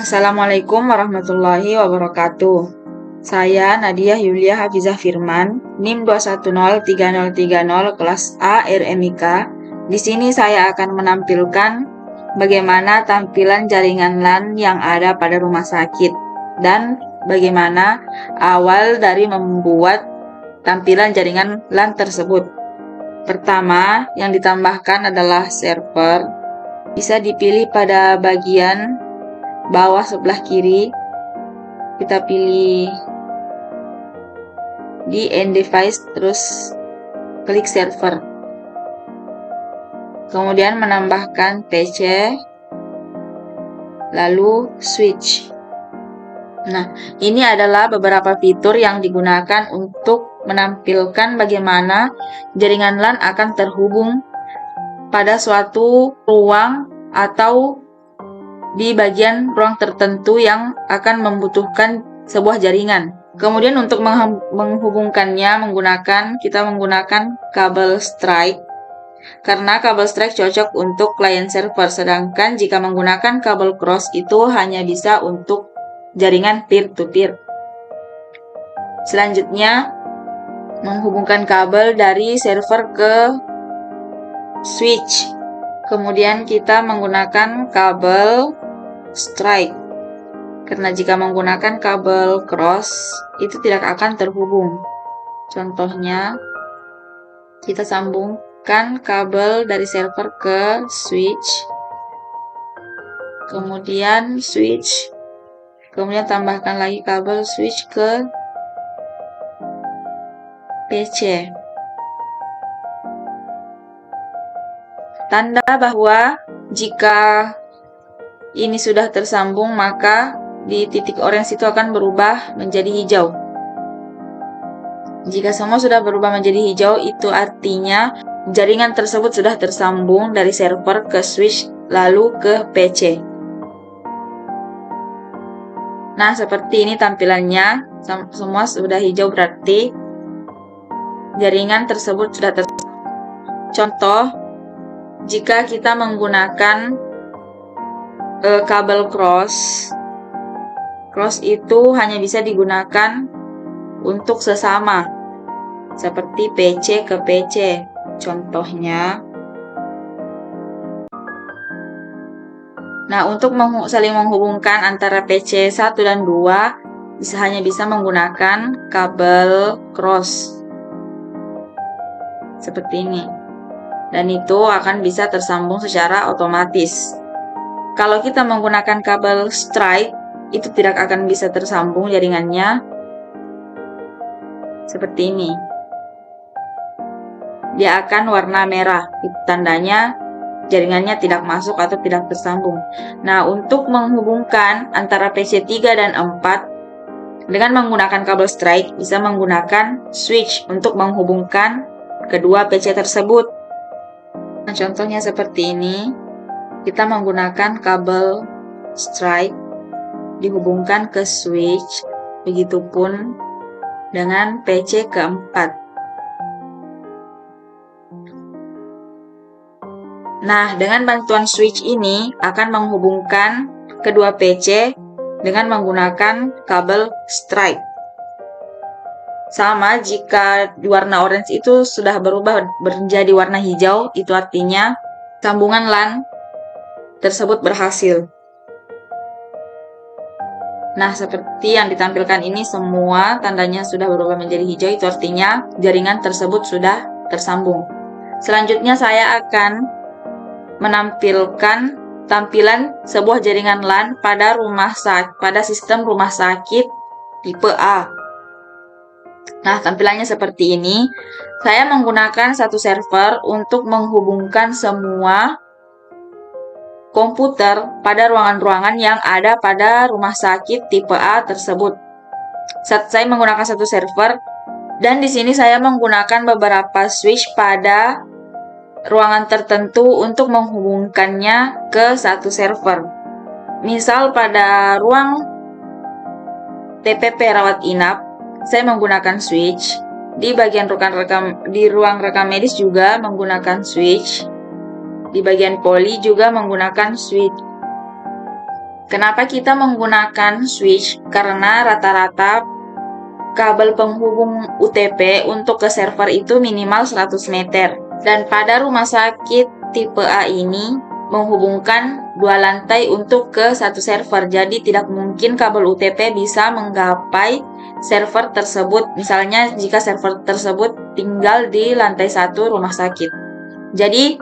Assalamualaikum warahmatullahi wabarakatuh. Saya Nadia Yulia Hafizah Firman, NIM 2103030 kelas A RMIK. Di sini saya akan menampilkan bagaimana tampilan jaringan LAN yang ada pada rumah sakit dan bagaimana awal dari membuat tampilan jaringan LAN tersebut. Pertama, yang ditambahkan adalah server. Bisa dipilih pada bagian bawah sebelah kiri. Kita pilih di end device, terus klik server. Kemudian menambahkan PC, lalu switch. Nah, ini adalah beberapa fitur yang digunakan untuk menampilkan bagaimana jaringan LAN akan terhubung pada suatu ruang atau di bagian ruang tertentu yang akan membutuhkan sebuah jaringan. Kemudian untuk menghubungkannya kita menggunakan kabel strike, karena kabel strike cocok untuk client server, sedangkan jika menggunakan kabel cross itu hanya bisa untuk jaringan peer-to-peer. Selanjutnya, menghubungkan kabel dari server ke switch. Kemudian kita menggunakan kabel strike, karena jika menggunakan kabel cross itu tidak akan terhubung. Contohnya, kita sambungkan kabel dari server ke switch, kemudian switch, kemudian tambahkan lagi kabel switch ke PC. Tanda bahwa jika ini sudah tersambung, maka di titik orange itu akan berubah menjadi hijau. Jika semua sudah berubah menjadi hijau, itu artinya jaringan tersebut sudah tersambung dari server ke switch lalu ke PC. Nah, seperti ini tampilannya. Semua sudah hijau, berarti jaringan tersebut sudah tersambung. Contoh, jika kita menggunakan kabel cross itu hanya bisa digunakan untuk sesama, seperti PC ke PC. Contohnya, nah, untuk saling menghubungkan antara PC 1 dan 2 hanya bisa menggunakan kabel cross seperti ini, dan itu akan bisa tersambung secara otomatis. Kalau kita menggunakan kabel strike, itu tidak akan bisa tersambung jaringannya seperti ini. Dia akan warna merah, itu tandanya jaringannya tidak masuk atau tidak tersambung. Nah, untuk menghubungkan antara PC 3 dan 4 dengan menggunakan kabel strike, bisa menggunakan switch untuk menghubungkan kedua PC tersebut. Nah, contohnya seperti ini. Kita menggunakan kabel strike dihubungkan ke switch, begitupun dengan PC keempat. Nah, dengan bantuan switch ini akan menghubungkan kedua PC dengan menggunakan kabel strike. Sama jika warna orange itu sudah berubah menjadi warna hijau, itu artinya sambungan LAN tersebut berhasil. Nah, seperti yang ditampilkan ini, semua tandanya sudah berubah menjadi hijau, itu artinya jaringan tersebut sudah tersambung. Selanjutnya saya akan menampilkan tampilan sebuah jaringan LAN pada sistem rumah sakit tipe A. Nah, tampilannya seperti ini. Saya menggunakan satu server untuk menghubungkan semua komputer pada ruangan-ruangan yang ada pada rumah sakit tipe A tersebut. Saya menggunakan satu server, dan di sini saya menggunakan beberapa switch pada ruangan tertentu untuk menghubungkannya ke satu server. Misal pada ruang TPP rawat inap, saya menggunakan switch. Di bagian ruang rekam medis juga menggunakan switch. Di bagian poli juga menggunakan switch. Kenapa kita menggunakan switch? Karena rata-rata kabel penghubung UTP untuk ke server itu minimal 100 meter. Dan pada rumah sakit tipe A ini menghubungkan 2 lantai untuk ke satu server. Jadi tidak mungkin kabel UTP bisa menggapai server tersebut. Misalnya jika server tersebut tinggal di lantai 1 rumah sakit. Jadi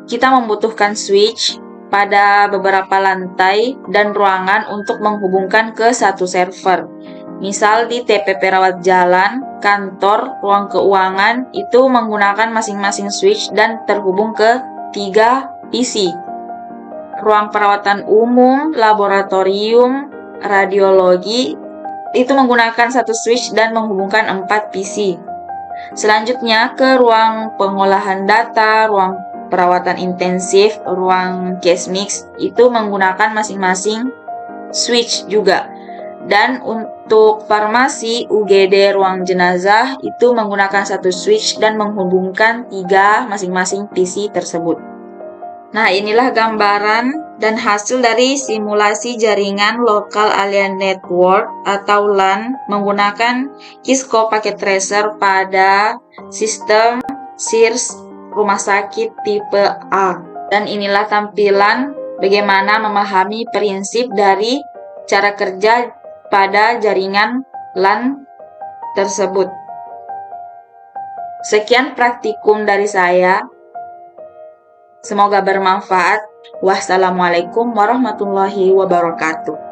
kita membutuhkan switch pada beberapa lantai dan ruangan untuk menghubungkan ke satu server. Misal di TPP rawat jalan, kantor, ruang keuangan itu menggunakan masing-masing switch dan terhubung ke 3 PC. Ruang perawatan umum, laboratorium, radiologi itu menggunakan satu switch dan menghubungkan 4 PC. Selanjutnya ke ruang pengolahan data, ruang perawatan intensif, ruang case mix itu menggunakan masing-masing switch juga. Dan untuk farmasi, UGD, ruang jenazah itu menggunakan satu switch dan menghubungkan 3 masing-masing PC tersebut. Nah, inilah gambaran dan hasil dari simulasi jaringan Local Area Network atau LAN menggunakan Cisco Packet Tracer pada sistem SIRS rumah sakit tipe A. Dan inilah tampilan bagaimana memahami prinsip dari cara kerja pada jaringan LAN tersebut. Sekian praktikum dari saya. Semoga bermanfaat. Wassalamualaikum warahmatullahi wabarakatuh.